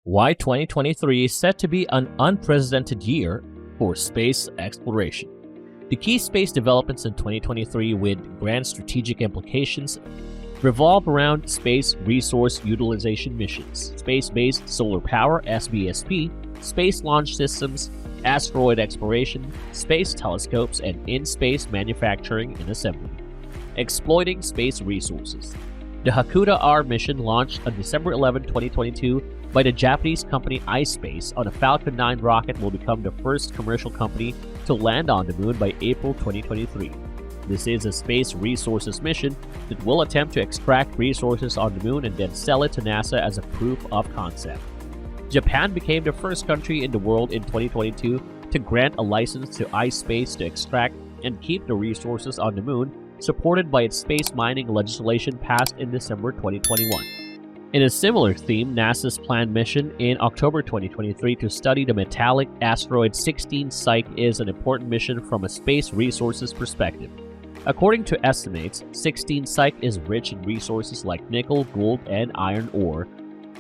Why 2023 is set to be an unprecedented year for space exploration. The key space developments in 2023 with grand strategic implications revolve around space resource utilization missions, space-based solar power (SBSP), space launch systems, asteroid exploration, space telescopes, and in-space manufacturing and assembly. Exploiting space resources. The Hakuta R mission launched on December 11, 2022 by the Japanese company iSpace on a Falcon 9 rocket will become the first commercial company to land on the moon by April 2023. This is a space resources mission that will attempt to extract resources on the moon and then sell it to NASA as a proof of concept. Japan became the first country in the world in 2022 to grant a license to iSpace to extract and keep the resources on the moon, supported by its space mining legislation passed in December 2021. In a similar theme, NASA's planned mission in October 2023 to study the metallic asteroid 16 Psyche is an important mission from a space resources perspective. According to estimates, 16 Psyche is rich in resources like nickel, gold, and iron ore,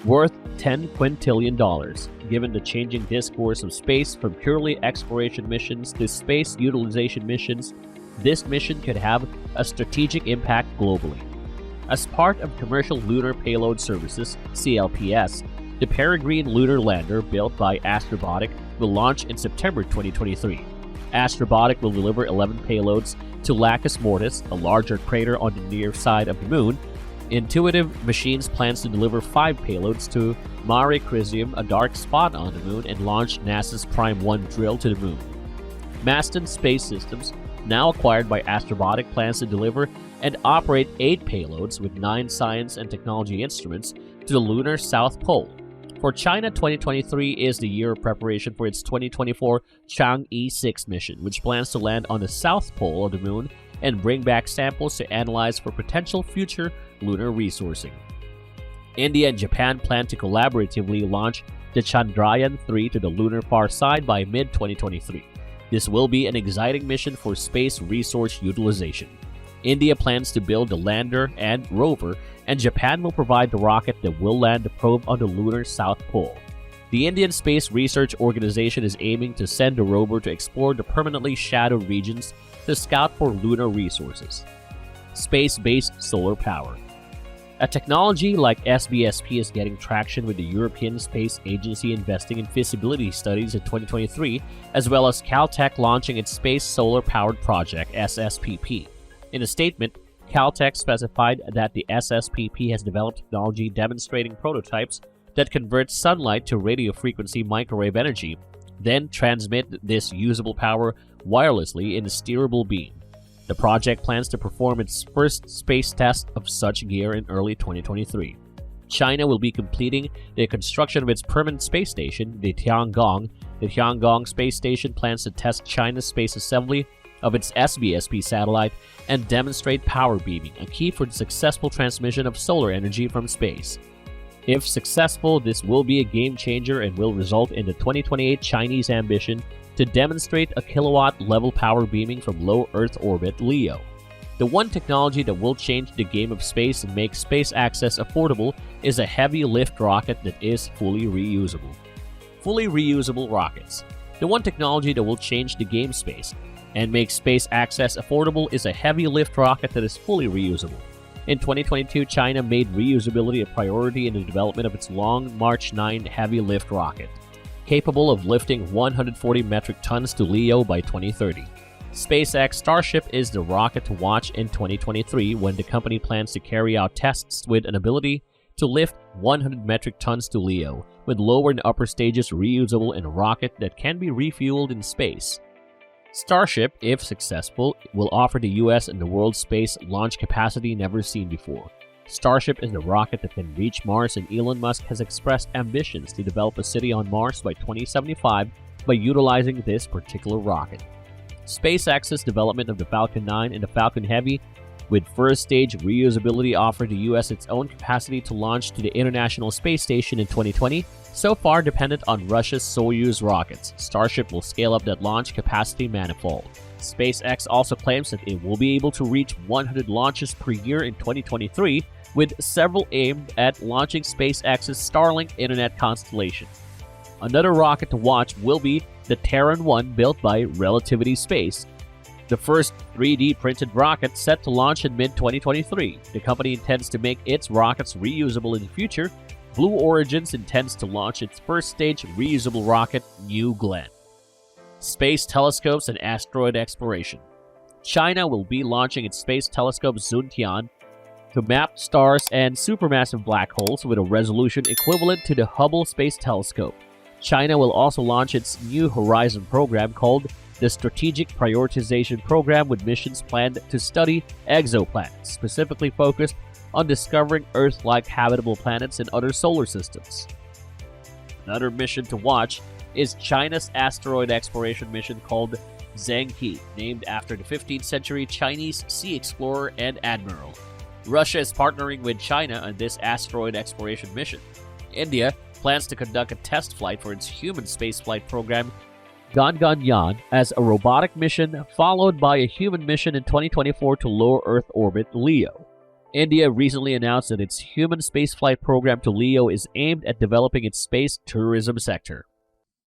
worth $10 quintillion. Given the changing discourse of space from purely exploration missions to space utilization missions, this mission could have a strategic impact globally. As part of Commercial Lunar Payload Services (CLPS), the Peregrine lunar lander built by Astrobotic will launch in September 2023. Astrobotic will deliver 11 payloads to Lacus Mortis, a larger crater on the near side of the moon. Intuitive Machines plans to deliver 5 payloads to Mare Crisium, a dark spot on the moon, and launch NASA's Prime 1 drill to the moon. Maston Space Systems, now acquired by Astrobotic, plans to deliver and operate 8 payloads with 9 science and technology instruments to the lunar South Pole. For China, 2023 is the year of preparation for its 2024 Chang'e 6 mission, which plans to land on the South Pole of the moon and bring back samples to analyze for potential future lunar resourcing. India and Japan plan to collaboratively launch the Chandrayaan 3 to the lunar far side by mid-2023. This will be an exciting mission for space resource utilization. India plans to build the lander and rover, and Japan will provide the rocket that will land the probe on the lunar South Pole. The Indian Space Research Organization is aiming to send the rover to explore the permanently shadowed regions to scout for lunar resources. Space-based solar power. A technology like SBSP is getting traction with the European Space Agency investing in feasibility studies in 2023, as well as Caltech launching its Space Solar Powered Project (SSPP). In a statement, Caltech specified that the SSPP has developed technology demonstrating prototypes that convert sunlight to radio frequency microwave energy, then transmit this usable power wirelessly in a steerable beam. The project plans to perform its first space test of such gear in early 2023. China will be completing the construction of its permanent space station, the Tiangong. The Tiangong space station plans to test China's space assembly of its SBSP satellite and demonstrate power beaming, a key for the successful transmission of solar energy from space. If successful, this will be a game changer and will result in the 2028 Chinese ambition to demonstrate a kilowatt-level power beaming from low Earth orbit (LEO). The one technology that will change the game of space and make space access affordable is a heavy lift rocket that is fully reusable. Fully reusable rockets. The one technology that will change the game space and make space access affordable is a heavy lift rocket that is fully reusable. In 2022, China made reusability a priority in the development of its Long March 9 heavy lift rocket, capable of lifting 140 metric tons to LEO by 2030. SpaceX Starship is the rocket to watch in 2023 when the company plans to carry out tests with an ability to lift 100 metric tons to LEO, with lower and upper stages reusable in a rocket that can be refueled in space. Starship, if successful, will offer the US and the world space launch capacity never seen before. Starship is the rocket that can reach Mars, and Elon Musk has expressed ambitions to develop a city on Mars by 2075 by utilizing this particular rocket. SpaceX's development of the Falcon 9 and the Falcon Heavy, with first-stage reusability, offered the US its own capacity to launch to the International Space Station in 2020, so far dependent on Russia's Soyuz rockets. Starship will scale up that launch capacity manifold. SpaceX also claims that it will be able to reach 100 launches per year in 2023, with several aimed at launching SpaceX's Starlink internet constellation. Another rocket to watch will be the Terran 1 built by Relativity Space, the first 3D printed rocket set to launch in mid-2023. The company intends to make its rockets reusable in the future. Blue Origins intends to launch its first stage reusable rocket, New Glenn. Space telescopes and asteroid exploration. China will be launching its space telescope Xuntian to map stars and supermassive black holes with a resolution equivalent to the Hubble Space Telescope. China will also launch its New Horizon program called the Strategic Prioritization Program, with missions planned to study exoplanets, specifically focused on discovering Earth-like habitable planets in other solar systems. Another mission to watch is China's asteroid exploration mission called Zheng He, named after the 15th century Chinese sea explorer and admiral. Russia is partnering with China on this asteroid exploration mission. India plans to conduct a test flight for its human spaceflight program, Gaganyaan, as a robotic mission, followed by a human mission in 2024 to low Earth orbit LEO. India recently announced that its human spaceflight program to LEO is aimed at developing its space tourism sector.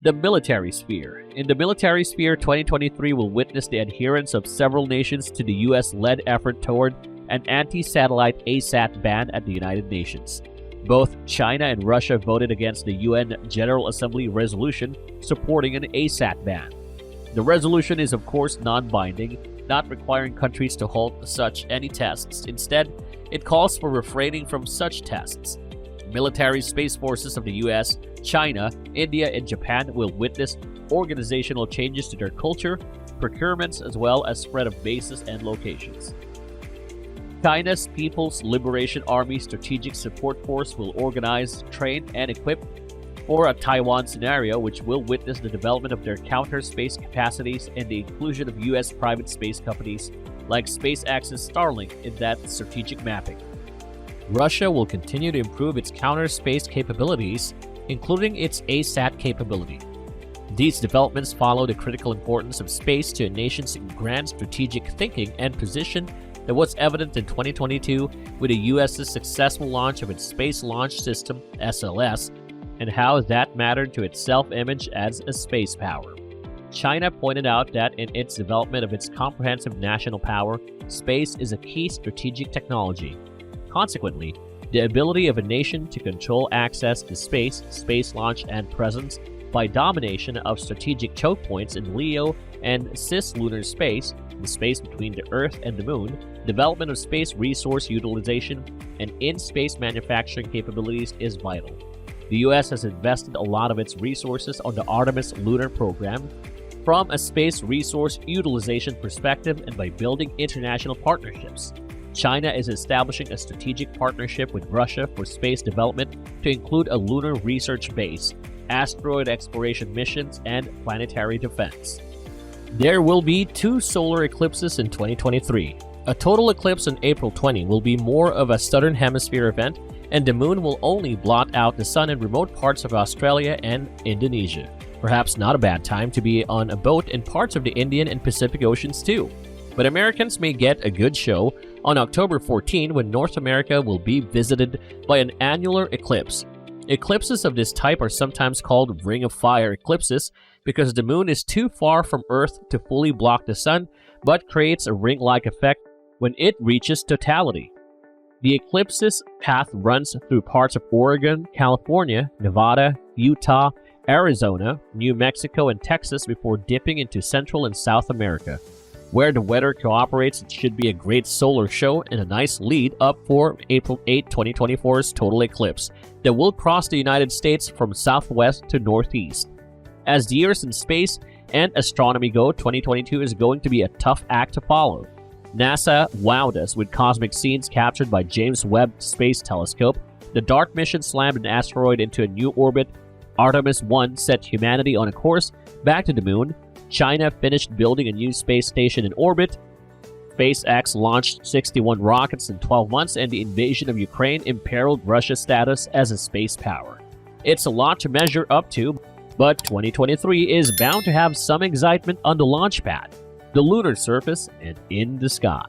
The military sphere. In the military sphere, 2023 will witness the adherence of several nations to the US-led effort toward an anti-satellite ASAT ban at the United Nations. Both China and Russia voted against the UN General Assembly resolution supporting an ASAT ban. The resolution is of course non-binding, not requiring countries to halt such any tests. Instead, it calls for refraining from such tests. Military space forces of the US, China, India, and Japan will witness organizational changes to their culture, procurements, as well as spread of bases and locations. China's People's Liberation Army Strategic Support Force will organize, train, and equip for a Taiwan scenario, which will witness the development of their counter-space capacities and the inclusion of US private space companies like SpaceX's Starlink in that strategic mapping. Russia will continue to improve its counter-space capabilities, including its ASAT capability. These developments follow the critical importance of space to a nation's grand strategic thinking and position that was evident in 2022 with the US's successful launch of its Space Launch System, SLS, and how that mattered to its self-image as a space power. China pointed out that in its development of its comprehensive national power, space is a key strategic technology. Consequently, the ability of a nation to control access to space, space launch, and presence by domination of strategic choke points in LEO and cislunar space, the space between the Earth and the Moon, development of space resource utilization, and in-space manufacturing capabilities is vital. The US has invested a lot of its resources on the Artemis lunar program from a space resource utilization perspective and by building international partnerships. China is establishing a strategic partnership with Russia for space development to include a lunar research base, asteroid exploration missions, and planetary defense. There will be 2 solar eclipses in 2023. A total eclipse on April 20 will be more of a southern hemisphere event, and the moon will only blot out the sun in remote parts of Australia and Indonesia. Perhaps not a bad time to be on a boat in parts of the Indian and Pacific Oceans too. But Americans may get a good show on October 14 when North America will be visited by an annular eclipse. Eclipses of this type are sometimes called Ring of Fire eclipses because the moon is too far from Earth to fully block the sun, but creates a ring-like effect when it reaches totality. The eclipse's path runs through parts of Oregon, California, Nevada, Utah, Arizona, New Mexico, and Texas before dipping into Central and South America. Where the weather cooperates, it should be a great solar show and a nice lead up for April 8, 2024's total eclipse that will cross the United States from southwest to northeast. As the years in space and astronomy go, 2022 is going to be a tough act to follow. NASA wowed us with cosmic scenes captured by James Webb Space Telescope. The DART mission slammed an asteroid into a new orbit. Artemis 1 set humanity on a course back to the moon. China finished building a new space station in orbit. SpaceX launched 61 rockets in 12 months, and the invasion of Ukraine imperiled Russia's status as a space power. It's a lot to measure up to, but 2023 is bound to have some excitement on the launch pad, the lunar surface, and in the sky.